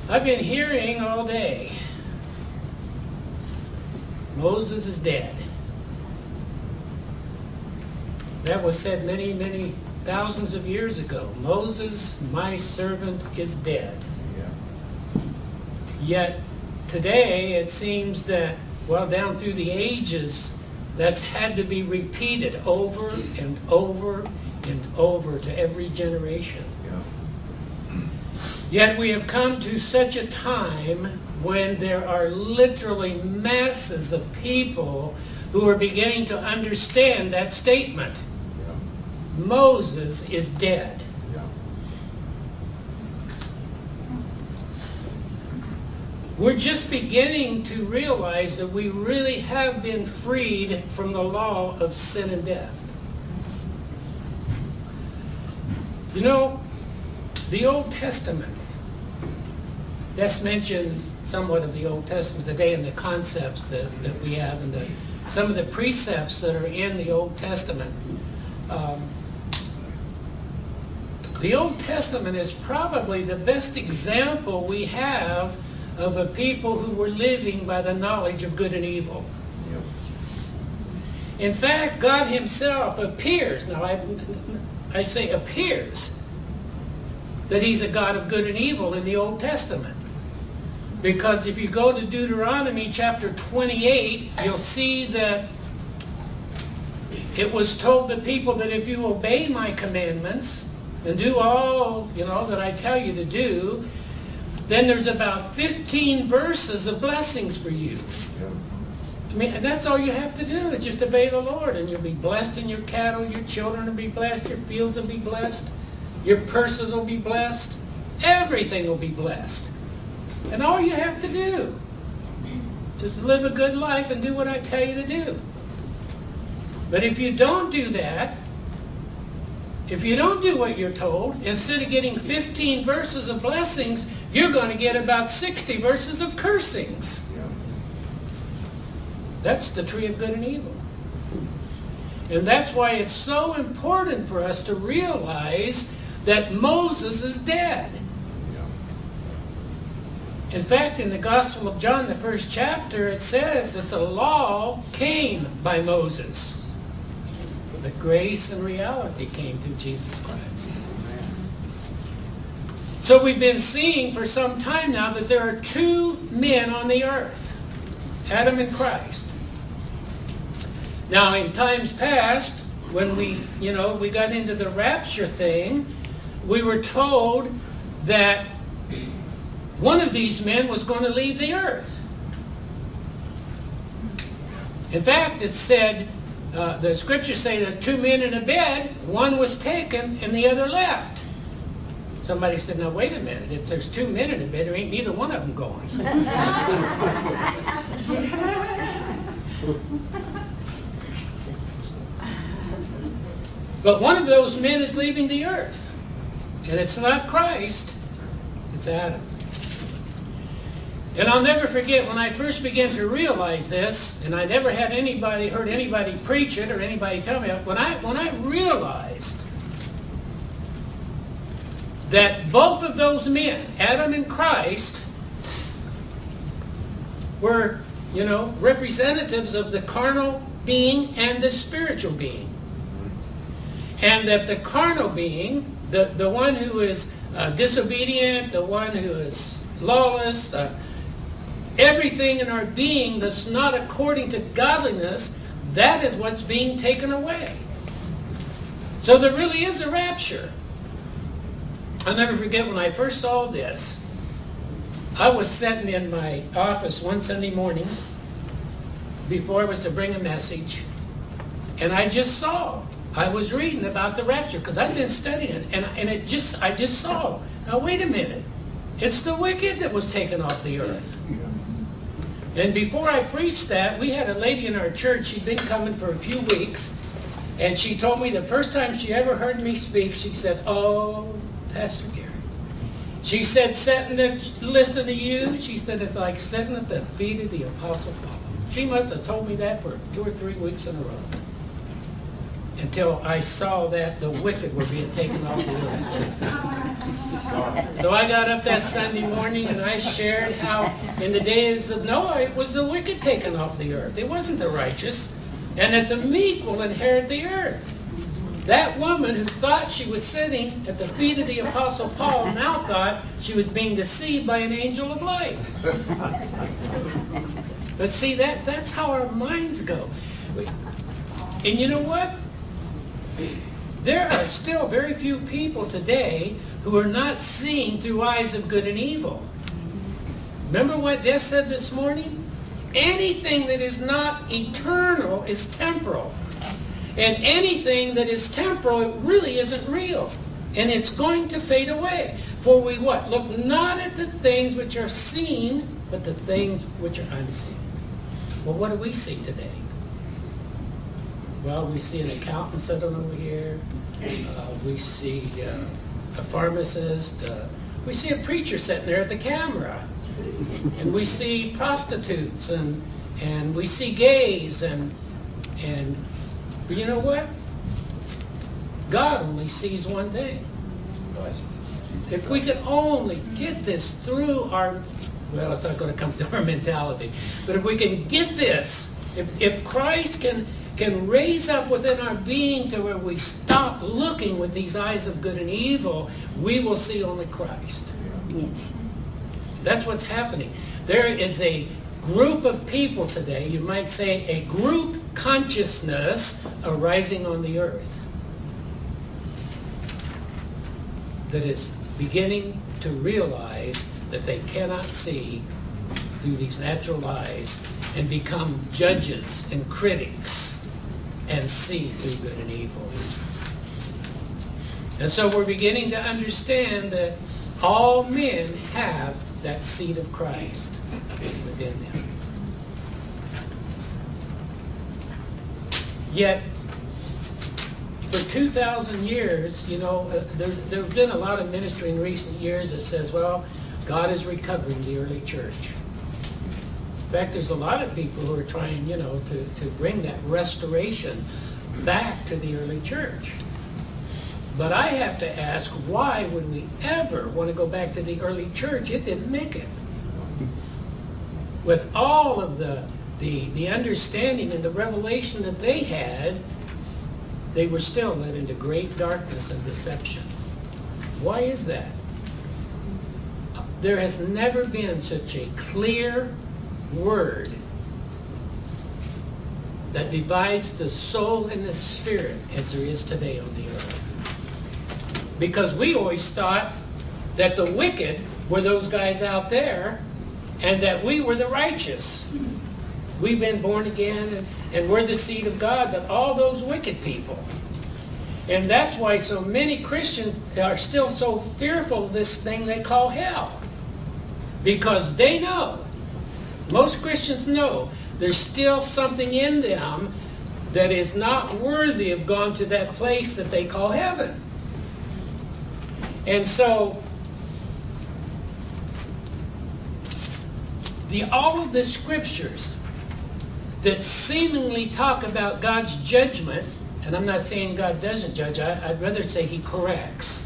I've been hearing all day, Moses is dead. That was said many, many thousands of years ago. Moses, my servant, is dead. Yeah. Yet today it seems that, well, down through the ages, that's had to be repeated over and over and over to every generation. Yeah. Yet we have come to such a time when there are literally masses of people who are beginning to understand that statement. Yeah. Moses is dead. Yeah. We're just beginning to realize that we really have been freed from the law of sin and death. You know, the Old Testament, let's mention somewhat of the Old Testament today and the concepts that we have and some of the precepts that are in the Old Testament. The Old Testament is probably the best example we have of a people who were living by the knowledge of good and evil. In fact, God himself appears, now I say appears, that he's a God of good and evil in the Old Testament. Because if you go to Deuteronomy chapter 28, you'll see that it was told the people that if you obey my commandments and do all, that I tell you to do, then there's about 15 verses of blessings for you. I mean, and that's all you have to do, is just obey the Lord, and you'll be blessed in your cattle, your children will be blessed, your fields will be blessed, your purses will be blessed, everything will be blessed. And all you have to do is live a good life and do what I tell you to do. But if you don't do that, if you don't do what you're told, instead of getting 15 verses of blessings, you're going to get about 60 verses of cursings. That's the tree of good and evil. And that's why it's so important for us to realize that Moses is dead. In fact, in the Gospel of John, the first chapter, it says that the law came by Moses. But grace and reality came through Jesus Christ. So we've been seeing for some time now that there are two men on the earth, Adam and Christ. Now, in times past, when we got into the rapture thing, we were told that one of these men was going to leave the earth. In fact, it said, the scriptures say that two men in a bed, one was taken and the other left. Somebody said, now wait a minute, if there's two men in a bed, there ain't neither one of them going. But one of those men is leaving the earth. And it's not Christ, it's Adam. And I'll never forget when I first began to realize this, and I never had heard anybody preach it or anybody tell me, when I realized that both of those men, Adam and Christ, were, representatives of the carnal being and the spiritual being. And that the carnal being, the one who is disobedient, the one who is lawless, everything in our being that's not according to godliness, that is what's being taken away. So there really is a rapture. I'll never forget when I first saw this. I was sitting in my office one Sunday morning before I was to bring a message, and I was reading about the rapture because I'd been studying it, and I just saw, now wait a minute, it's the wicked that was taken off the earth. And before I preached that, we had a lady in our church, she'd been coming for a few weeks, and she told me the first time she ever heard me speak, she said, "Oh, Pastor Gary." She said, "Sitting there listening to you," she said, "it's like sitting at the feet of the Apostle Paul." She must have told me that for 2 or 3 weeks in a row. until I saw that the wicked were being taken off the earth. So I got up that Sunday morning and I shared how in the days of Noah it was the wicked taken off the earth. It wasn't the righteous. And that the meek will inherit the earth. That woman who thought she was sitting at the feet of the Apostle Paul now thought she was being deceived by an angel of light. But see, that's how our minds go. And you know what? There are still very few people today who are not seeing through eyes of good and evil. Remember what Des said this morning? Anything that is not eternal is temporal. And anything that is temporal, it really isn't real. And it's going to fade away. For we what? Look not at the things which are seen, but the things which are unseen. Well, what do we see today? Well, we see an accountant sitting over here. We see a pharmacist. We see a preacher sitting there at the camera. And we see prostitutes and we see gays and but you know what? God only sees one thing. If we could only get this through our, well, it's not going to come to our mentality, but if we can get this, if Christ can raise up within our being to where we stop looking with these eyes of good and evil, we will see only Christ. Yes. That's what's happening. There is a group of people today, you might say a group consciousness arising on the earth that is beginning to realize that they cannot see through these natural eyes and become judges and critics and see through good and evil. And so we're beginning to understand that all men have that seed of Christ within them. Yet, for 2,000 years, you know, there's been a lot of ministry in recent years that says, well, God is recovering the early church. In fact, there's a lot of people who are trying, you know, to bring that restoration back to the early church. But I have to ask, why would we ever want to go back to the early church? It didn't make it. With all of the understanding and the revelation that they had, they were still led into great darkness and deception. Why is that? There has never been such a clear word that divides the soul and the spirit as there is today on the earth. Because we always thought that the wicked were those guys out there and that we were the righteous. We've been born again and we're the seed of God, but all those wicked people. And that's why so many Christians are still so fearful of this thing they call hell. Because they know, most Christians know, there's still something in them that is not worthy of going to that place that they call heaven. And so, all of the scriptures that seemingly talk about God's judgment, and I'm not saying God doesn't judge, I'd rather say He corrects.